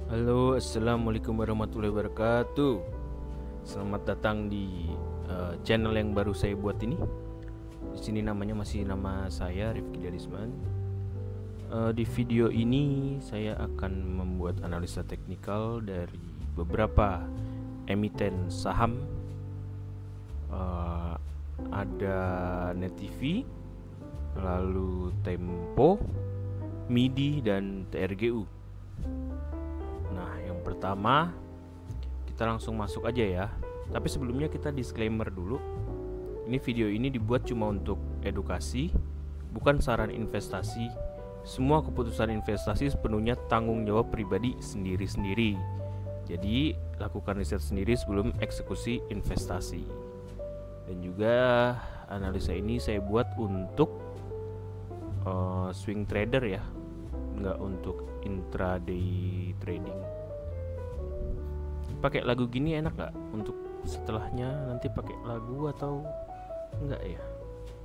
Halo, assalamualaikum warahmatullahi wabarakatuh. Selamat datang di channel yang baru saya buat ini. Di sini namanya masih nama saya Rifki Darisman. Di video ini saya akan membuat analisa teknikal dari beberapa emiten saham. Ada Net TV, lalu Tempo, MIDI, dan TRGU. Nah, yang pertama kita langsung masuk aja ya. Tapi sebelumnya kita disclaimer dulu. Ini video ini dibuat cuma untuk edukasi, bukan saran investasi. Semua keputusan investasi sepenuhnya tanggung jawab pribadi sendiri-sendiri. Jadi, lakukan riset sendiri sebelum eksekusi investasi. Dan juga analisa ini saya buat untuk swing trader ya, nggak untuk intraday trading. Pakai lagu gini enak nggak? Untuk setelahnya nanti pakai lagu atau enggak ya?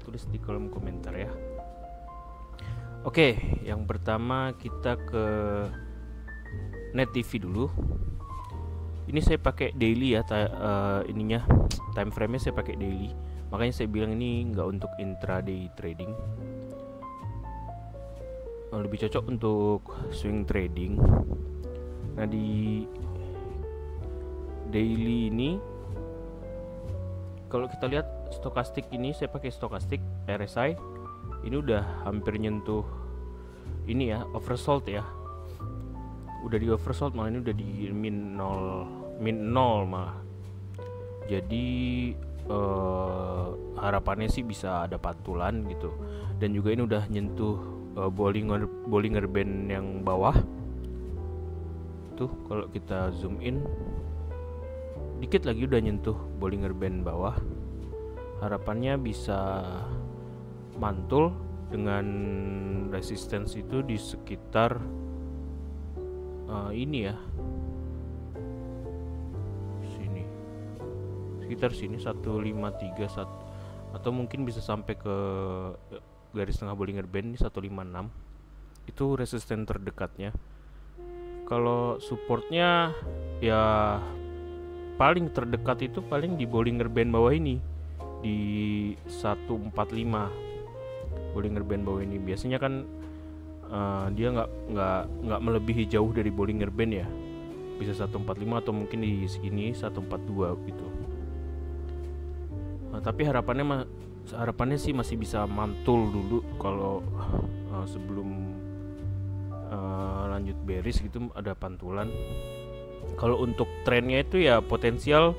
Tulis di kolom komentar ya. Oke, yang pertama kita ke Net TV dulu. Ini saya pakai daily ya, ininya time frame-nya saya pakai daily. Makanya saya bilang ini nggak untuk intraday trading. Lebih cocok untuk swing trading. Nah, di daily ini kalau kita lihat stokastik ini, saya pakai stokastik RSI ini udah hampir nyentuh ini ya, oversold ya. Udah di oversold, malah ini udah di min 0 malah. Jadi harapannya sih bisa ada pantulan gitu. Dan juga ini udah nyentuh Bollinger Band yang bawah. Tuh kalau kita zoom in dikit lagi udah nyentuh Bollinger Band bawah. Harapannya bisa mantul dengan resistance itu di sekitar ini ya, sini, sekitar sini 153 atau mungkin bisa sampai ke garis tengah Bollinger Band di 156. Itu resisten terdekatnya. Kalau supportnya ya paling terdekat itu paling di Bollinger Band bawah ini di 145. Bollinger Band bawah ini biasanya kan dia nggak melebihi jauh dari Bollinger Band ya. Bisa 145 atau mungkin di segini 142 gitu. Nah, tapi harapannya sih masih bisa mantul dulu kalau sebelum lanjut bearish gitu, ada pantulan. Kalau untuk trennya itu ya potensial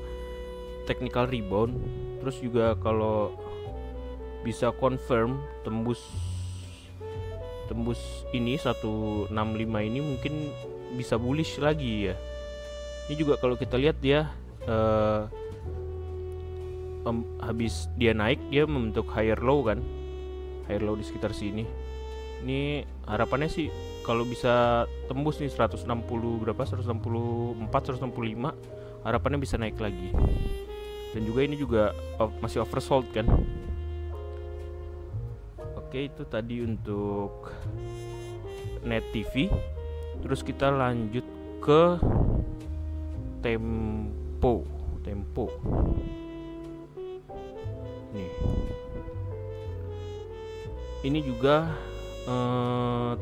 technical rebound. Terus juga kalau bisa confirm tembus ini 165 ini mungkin bisa bullish lagi ya. Ini juga kalau kita lihat dia habis dia naik, dia membentuk higher low kan, higher low di sekitar sini. Ini harapannya sih kalau bisa tembus nih 160 berapa, 164, 165, harapannya bisa naik lagi. Dan juga ini juga masih oversold kan. Oke, itu tadi untuk Net TV. Terus kita lanjut ke Tempo. Nih. Ini juga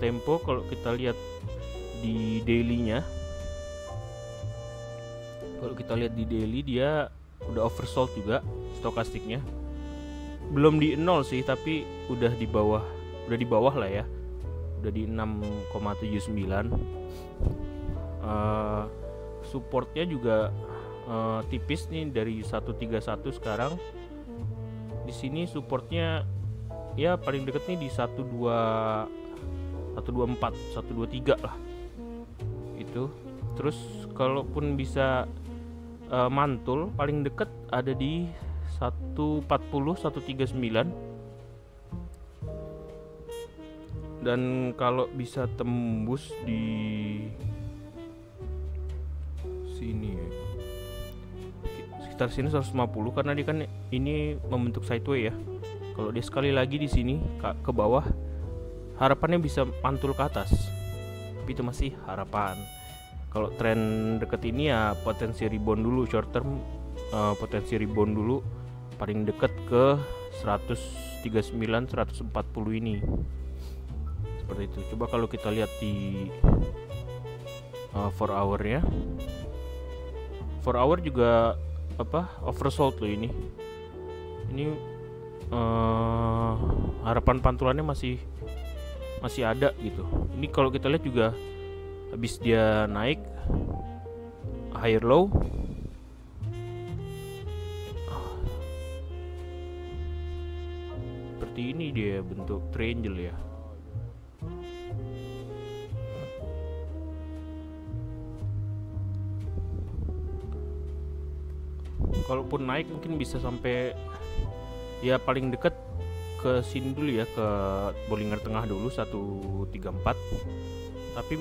Tempo kalau kita lihat di daily-nya. Kalau kita lihat di daily dia udah oversold juga stokastiknya. Belum di 0 sih, tapi udah di bawah lah ya. Udah di 6,79. Supportnya juga tipis nih dari 131 sekarang. Di sini supportnya ya paling deket nih di 124, 123 lah. Itu. Terus kalaupun bisa mantul paling deket ada di 140, 139. Dan kalau bisa tembus di sini ya, sekitar sini 150, karena dia kan ini membentuk sideway ya. Kalau dia sekali lagi di sini ke bawah, harapannya bisa mantul ke atas. Tapi itu masih harapan. Kalau tren deket ini ya potensi rebound dulu short term, potensi rebound dulu paling deket ke 139 140 ini. Seperti itu. Coba kalau kita lihat di 4 hour ya. 4 hour juga oversold loh ini. Ini harapan pantulannya masih ada gitu. Ini kalau kita lihat juga habis dia naik higher low, seperti ini dia bentuk triangle ya. Kalaupun naik mungkin bisa sampai ya paling dekat ke sini dulu ya, ke Bollinger Tengah dulu 134. Tapi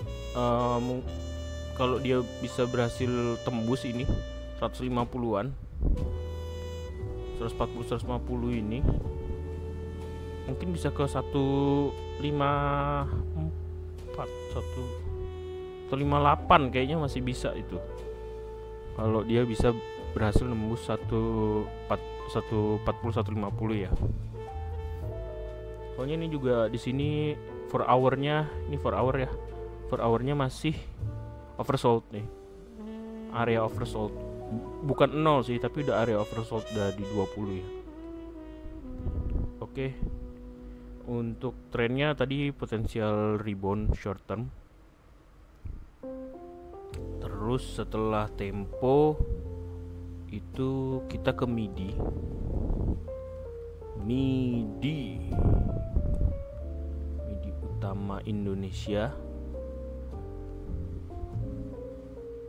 kalau dia bisa berhasil tembus ini 150-an 140-150 ini mungkin bisa ke 154 158 kayaknya masih bisa itu. Kalau dia bisa berhasil nembus 140 150 ya. Soalnya ini juga di sini 4 hour-nya, ini 4 hour ya. 4 hour-nya masih oversold nih. Area oversold. Bukan 0 sih, tapi udah area oversold udah di 20 ya. Oke. Untuk trennya tadi potensial rebound short term. Terus setelah tempo itu kita ke MIDI utama Indonesia.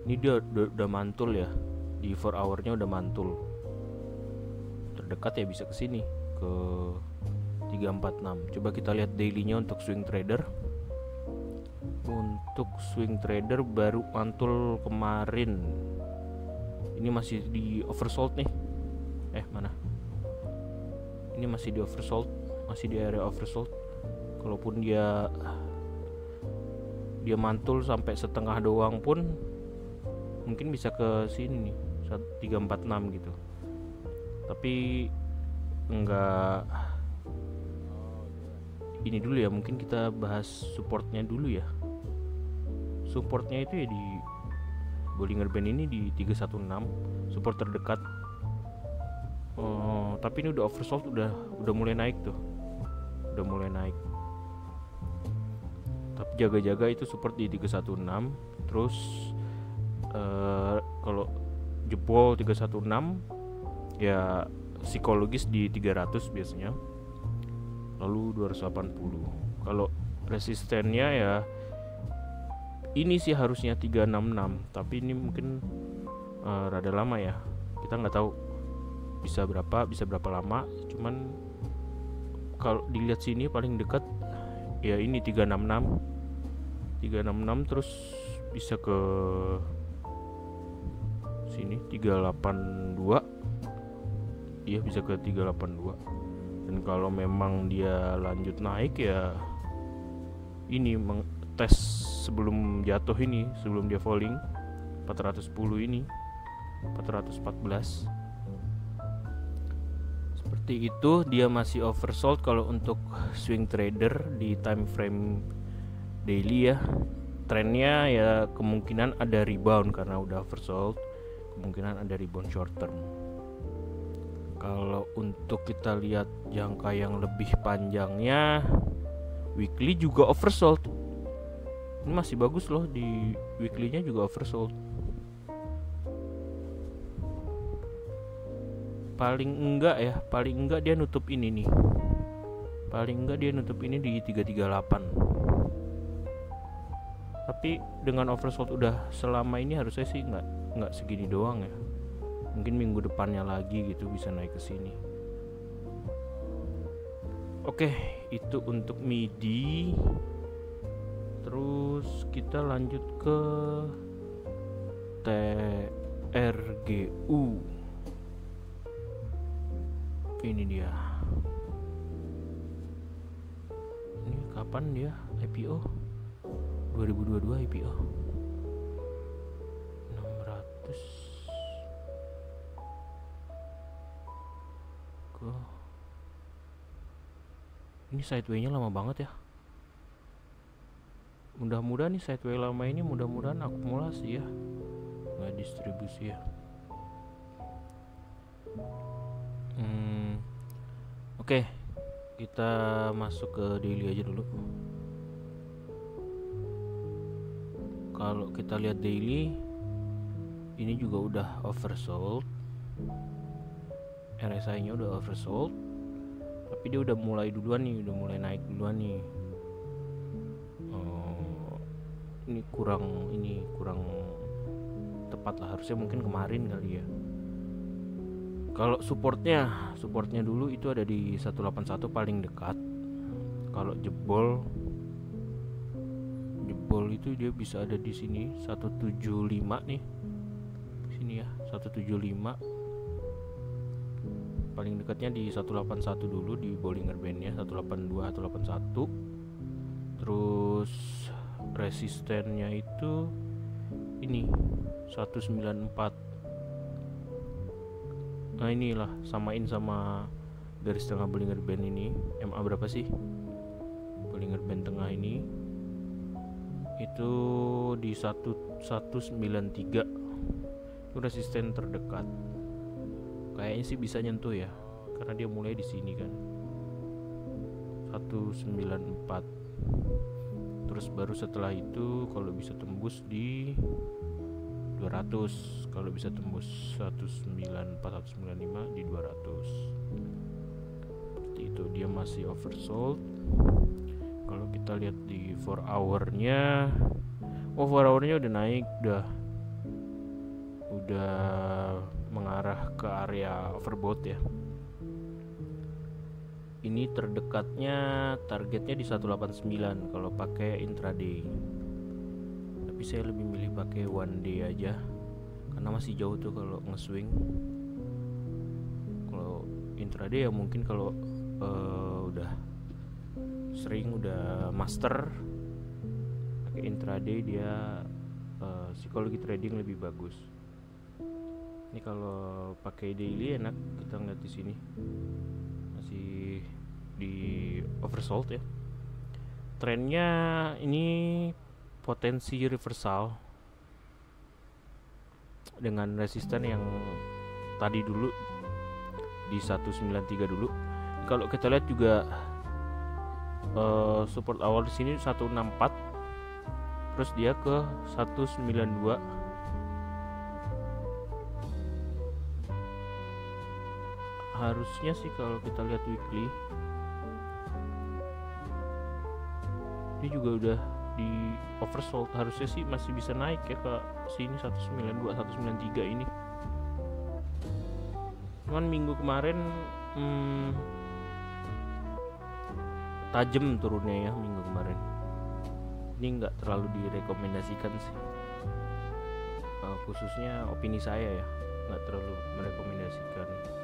Ini dia udah mantul ya, di 4 hour-nya udah mantul. Terdekat ya bisa ke sini ke 346. Coba kita lihat daily-nya untuk swing trader. Untuk swing trader baru mantul kemarin. Ini masih di oversold nih. Mana? Ini masih di oversold, masih di area oversold. Kalaupun dia mantul sampai setengah doang pun mungkin bisa ke sini nih 346 gitu. Tapi enggak. Ini dulu ya, mungkin kita bahas supportnya dulu ya. Supportnya itu ya di Bollinger Band ini di 316, support terdekat. Tapi ini udah oversold, udah mulai naik tuh. Udah mulai naik. Tapi jaga-jaga itu support di 316. Terus kalau jebol 316 ya psikologis di 300 biasanya. Lalu 280. Kalau resistennya ya ini sih harusnya 366, tapi ini mungkin rada lama ya. Kita nggak tahu bisa berapa lama. Cuman kalau dilihat sini paling dekat ya ini 366 terus bisa ke sini 382. Iya, bisa ke 382. Dan kalau memang dia lanjut naik ya ini tes sebelum jatuh ini, sebelum dia falling 410 ini 414. Seperti itu, dia masih oversold kalau untuk swing trader di time frame daily ya. Trennya ya kemungkinan ada rebound karena udah oversold, kemungkinan ada rebound short term. Kalau untuk kita lihat jangka yang lebih panjangnya, weekly juga oversold. Ini masih bagus loh, di weekly-nya juga oversold. Paling enggak dia nutup ini nih. Paling enggak dia nutup ini di 338. Tapi dengan oversold udah selama ini harusnya sih enggak segini doang ya. Mungkin minggu depannya lagi gitu bisa naik ke sini. Oke, itu untuk MIDI. Terus kita lanjut ke TRGU. Ini dia. Ini kapan dia IPO? 2022 IPO. Ini sideway-nya lama banget ya. Mudah-mudahan nih sideway lama ini mudah-mudahan akumulasi ya, nggak distribusi ya. Oke, kita masuk ke daily aja dulu. Kalau kita lihat daily, ini juga udah oversold. RSI-nya udah oversold, tapi dia udah mulai duluan nih, udah mulai naik duluan nih. Ini kurang tepat lah, harusnya mungkin kemarin kali ya. Kalau supportnya dulu itu ada di 181 paling dekat. Kalau jebol itu dia bisa ada di sini 175 nih. Sini ya, 175. Paling dekatnya di 181 dulu di Bollinger Band-nya, 182, 181. Terus resistennya itu ini 194. Nah inilah, samain sama garis tengah Bollinger Band ini. MA berapa sih Bollinger Band tengah ini? Itu di 193. Itu resisten terdekat. Kayaknya sih bisa nyentuh ya, karena dia mulai di sini kan. 194. Terus baru setelah itu kalau bisa tembus di 200, kalau bisa tembus 194, 195 di 200. Seperti itu, dia masih oversold. Kalau kita lihat di 4 hour-nya, 4 hour-nya udah naik, udah mengarah ke area overbought ya. Ini terdekatnya targetnya di 189 kalau pakai intraday. Tapi saya lebih milih pakai one day aja karena masih jauh tuh kalau nge-swing. Kalau intraday ya mungkin kalau udah sering, udah master pakai intraday, dia psikologi trading lebih bagus. Ini kalau pakai daily enak, kita ngeliat di sini masih di oversold ya. Trennya ini potensi reversal dengan resisten yang tadi dulu di 193 dulu. Kalau kita lihat juga support awal di sini 164, terus dia ke 192. Harusnya sih kalau kita lihat weekly ini juga udah di oversold, harusnya sih masih bisa naik ya ke sini 192, 193 ini. Cuman minggu kemarin tajam turunnya ya minggu kemarin. Ini nggak terlalu direkomendasikan sih, khususnya opini saya ya, nggak terlalu merekomendasikan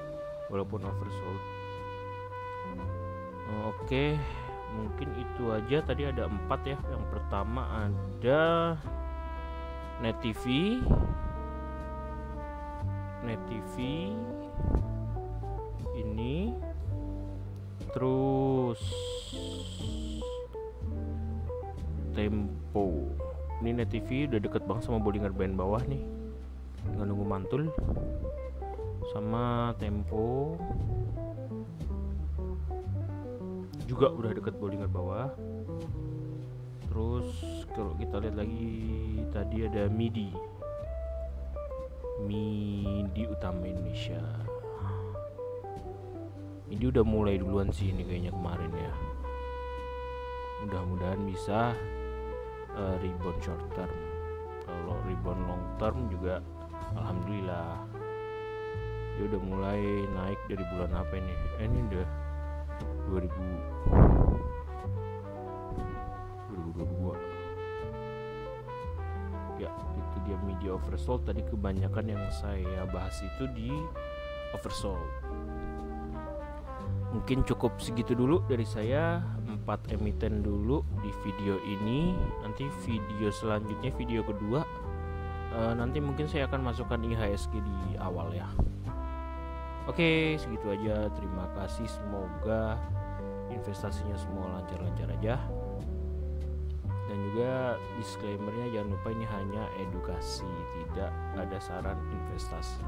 walaupun oversold. Oke, mungkin itu aja. Tadi ada 4 ya. Yang pertama ada Net TV ini, terus Tempo. Ini Net TV udah deket banget sama Bollinger Band bawah nih, tinggal nunggu mantul. Sama Tempo juga udah deket Bollinger bawah. Terus kalau kita lihat lagi tadi ada MIDI Utama Indonesia. Ini udah mulai duluan sih ini kayaknya kemarin ya. Mudah-mudahan bisa rebound short term. Kalau rebound long term juga alhamdulillah. Dia udah mulai naik dari bulan apa ini? Ini udah 2022 ya. Itu dia media oversold. Tadi kebanyakan yang saya bahas itu di oversold. Mungkin cukup segitu dulu dari saya, 4 emiten dulu di video ini. Nanti video selanjutnya, video kedua, nanti mungkin saya akan masukkan IHSG di awal ya. Oke, segitu aja. Terima kasih. Semoga investasinya semua lancar-lancar aja. Dan juga disclaimernya jangan lupa ini hanya edukasi, tidak ada saran investasi.